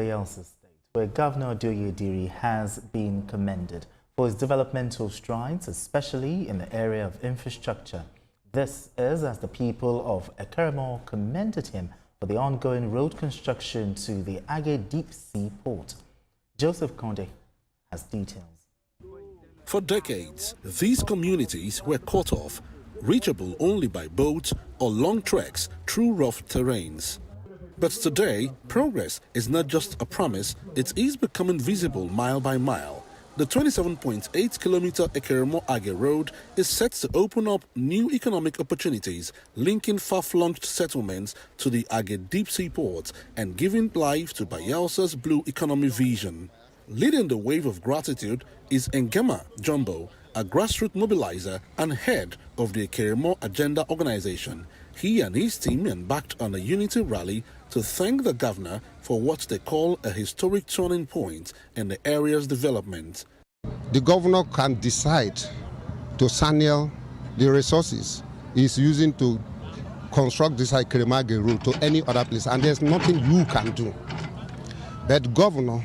Bayelsa State, where Governor Douye Diri has been commended for his developmental strides, especially in the area of infrastructure. This is as the people of Ekeremor commended him for the ongoing road construction to the Agge deep sea port. Joseph Konde has details. For decades, these communities were cut off, reachable only by boats or long treks through rough terrains. But today, progress is not just a promise, it is becoming visible mile by mile. The 27.8-kilometer Ekeremor-Agge road is set to open up new economic opportunities, linking far-flung settlements to the Agge deep sea port and giving life to Bayelsa's blue economy vision. Leading the wave of gratitude is Ngema Jumbo, a grassroots mobilizer and head of the Ekeremor Agenda organization. He and his team embarked on a unity rally to thank the governor for what they call a historic turning point in the area's development. The governor can decide to channel the resources he's using to construct this Ekeremor-Agge road to any other place, and there's nothing you can do. But governor,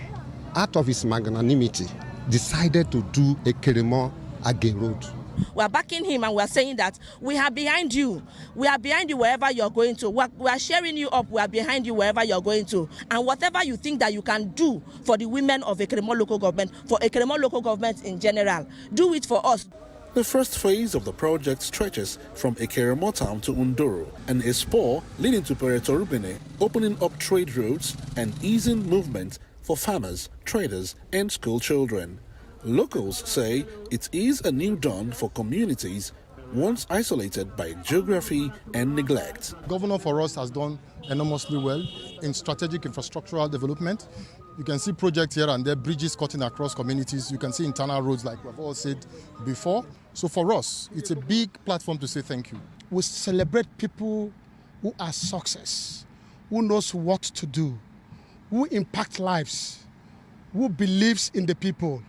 out of his magnanimity, decided to do Ekeremor-Agge road. We are backing him and we are saying that we are behind you. We are behind you wherever you're going to. We are cheering you up. We are behind you wherever you're going to. And whatever you think that you can do for the women of Ekeremor local government, for Ekeremor local government in general, do it for us. The first phase of the project stretches from Ekeremor town to Undoro and a spur leading to Peretorubene, opening up trade routes and easing movement for farmers, traders, and school children. Locals say it is a new dawn for communities once isolated by geography and neglect. Governor for us has done enormously well in strategic infrastructural development. You can see projects here and there, bridges cutting across communities. You can see internal roads like we've all said before. So for us, it's a big platform to say thank you. We celebrate people who are success, who knows what to do, who impact lives, who believes in the people,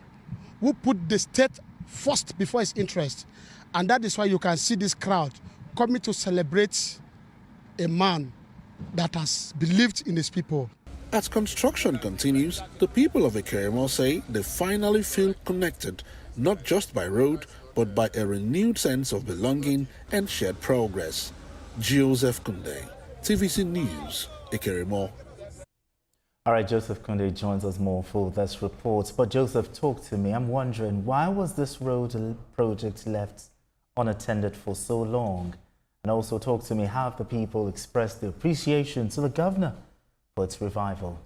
who put the state first before its interest. And that is why you can see this crowd coming to celebrate a man that has believed in his people. As construction continues, the people of Ekeremor say they finally feel connected, not just by road, but by a renewed sense of belonging and shared progress. Joseph Konde, TVC News, Ekeremor. All right, Joseph Konde joins us more for this report. But Joseph, talk to me. I'm wondering, why was this road project left unattended for so long? And also talk to me, how have the people expressed their appreciation to the governor for its revival?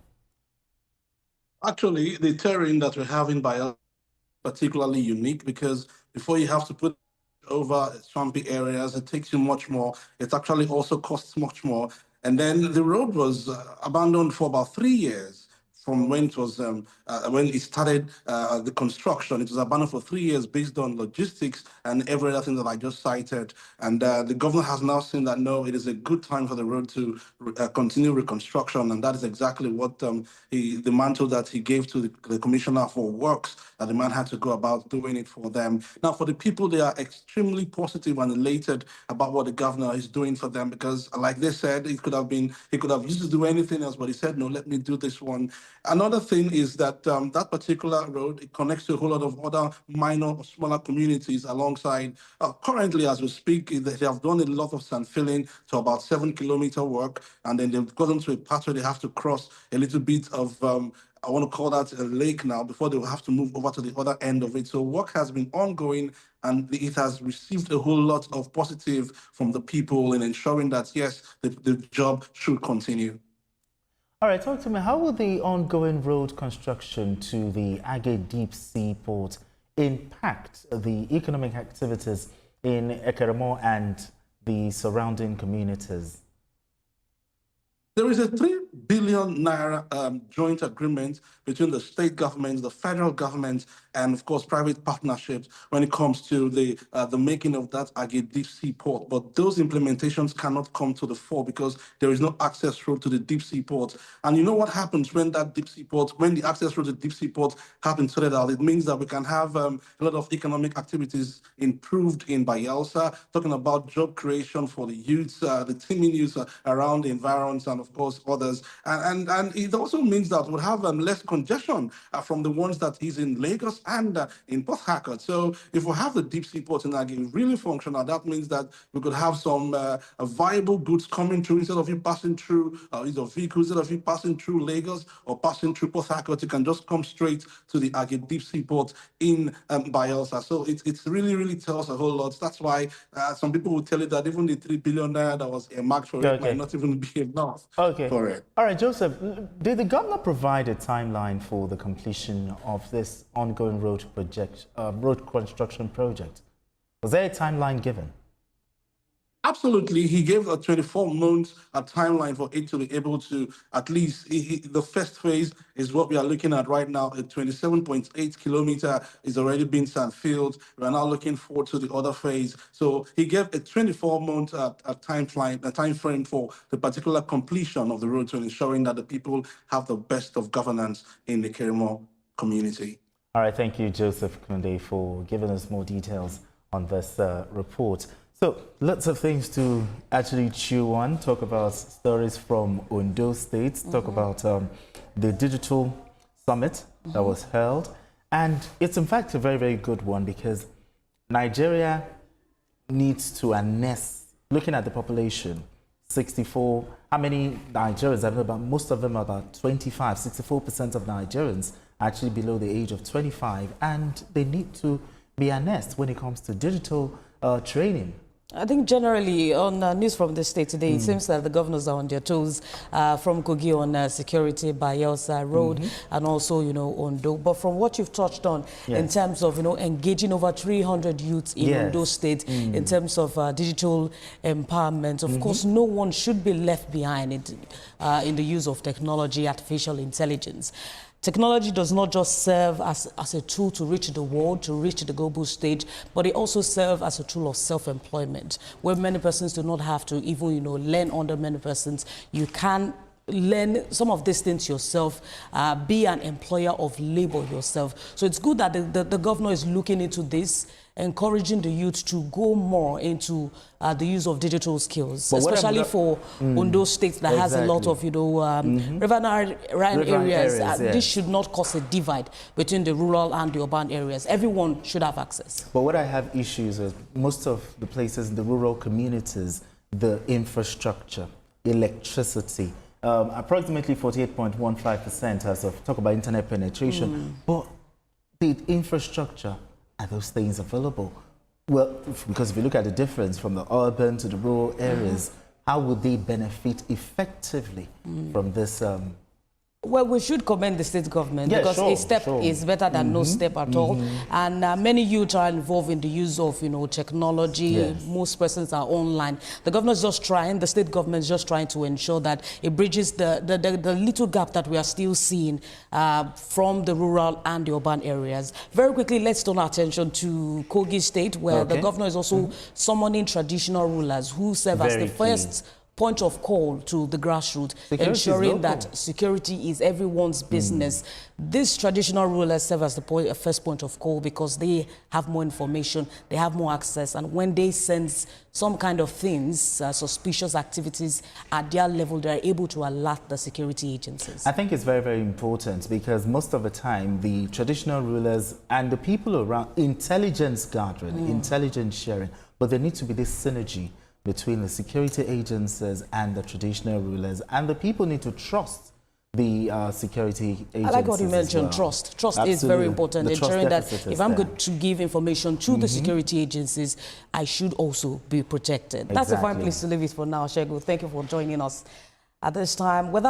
Actually, the terrain that we have in Bayelsa is particularly unique because before you have to put over swampy areas, it takes you much more. It actually also costs much more. And then the road was abandoned for about 3 years from when it was when it started the construction. It was abandoned for 3 years based on logistics and every other thing that I just cited. And the governor has now seen that no, it is a good time for the road to continue reconstruction, and that is exactly what the mantle that he gave to the commissioner for works, that the man had to go about doing it for them. Now, for the people, they are extremely positive and elated about what the governor is doing for them because, like they said, he could have used to do anything else, but he said, no, let me do this one. Another thing is that that particular road, it connects to a whole lot of other minor or smaller communities alongside. Currently, as we speak, they have done a lot of sand filling to about 7-kilometer work, and then they've gotten to a part where they have to cross a little bit of I want to call that a lake now before they will have to move over to the other end of it. So work has been ongoing and it has received a whole lot of positive from the people in ensuring that, yes, the job should continue. All right, talk to me. How will the ongoing road construction to the Agge deep sea port impact the economic activities in Ekeremor and the surrounding communities? There is a 3 billion naira joint agreement between the state government, the federal government, and of course private partnerships when it comes to the making of that Agge deep sea port. But those implementations cannot come to the fore because there is no access road to the deep sea port. And you know what happens when that deep sea port, when the access road to the deep sea port happens sorted out? It means that we can have a lot of economic activities improved in Bayelsa, talking about job creation for the youths, the teeming youths around the environs, and of course others. areas. And it also means that we'll have less congestion from the ones that is in Lagos and in Port Harcourt. So if we have the deep sea port in Agge really functional, that means that we could have some viable goods coming through instead of you passing through either vehicles, instead of you passing through Lagos or passing through Port Harcourt. You can just come straight to the Agge deep sea port in Bayelsa. So it's really tells a whole lot. That's why some people will tell you that even the 3 billion naira that was earmarked for it might not even be enough for it. All right, Joseph, did the governor provide a timeline for the completion of this ongoing road construction project? Was there a timeline given? Absolutely. He gave a 24-month timeline for it to be able to, at least, the first phase is what we are looking at right now. A 27.8 kilometer is already been filled. We are now looking forward to the other phase. So he gave a 24-month time frame for the particular completion of the road to ensuring that the people have the best of governance in the Ekeremor community. All right. Thank you, Joseph Kunde, for giving us more details on this report. So, lots of things to actually chew on, talk about stories from Ondo State, talk about the digital summit that was held. And it's in fact a very good one because Nigeria needs to harness, looking at the population, 64, how many Nigerians have about, most of them are about 25, 64% of Nigerians are actually below the age of 25, and they need to be harnessed when it comes to digital training. I think generally on news from the state today, it seems that the governors are on their toes from Kogi on security, Bayelsa Road, and also, Ondo. But from what you've touched on in terms of, engaging over 300 youths in Ondo State in terms of digital empowerment, of course, no one should be left behind in the use of technology, artificial intelligence. Technology does not just serve as a tool to reach the world, to reach the global stage, but it also serves as a tool of self-employment, where many persons do not have to even, learn under many persons. You can learn some of these things yourself, be an employer of labor yourself. So it's good that the governor is looking into this, encouraging the youth to go more into the use of digital skills, especially for Ondo State that has a lot of, riverine areas. This should not cause a divide between the rural and the urban areas. Everyone should have access. But what I have issues with, most of the places in the rural communities, the infrastructure, electricity, approximately 48.15% as of talk about internet penetration, but the infrastructure, are those things available? Well, because if you look at the difference from the urban to the rural areas, how would they benefit effectively from this? Well, we should commend the state government because a step is better than no step at all. And many youth are involved in the use of, technology. Most persons are online. The governor is just trying, the state government is just trying to ensure that it bridges the little gap that we are still seeing from the rural and the urban areas. Very quickly, let's turn our attention to Kogi State, where the governor is also summoning traditional rulers who serve as the first point of call to the grassroots, ensuring that security is everyone's business. These traditional rulers serve as the first point of call because they have more information, they have more access, and when they sense some kind of things, suspicious activities at their level, they're able to alert the security agencies. I think it's very important because most of the time, the traditional rulers and the people around, intelligence gathering, intelligence sharing, but there needs to be this synergy between the security agencies and the traditional rulers, and the people need to trust the security agencies. I like what you mentioned, trust. Trust is very important, ensuring that if I'm going to give information to the security agencies, I should also be protected. That's a fine place to leave it for now, Shegu. Thank you for joining us at this time.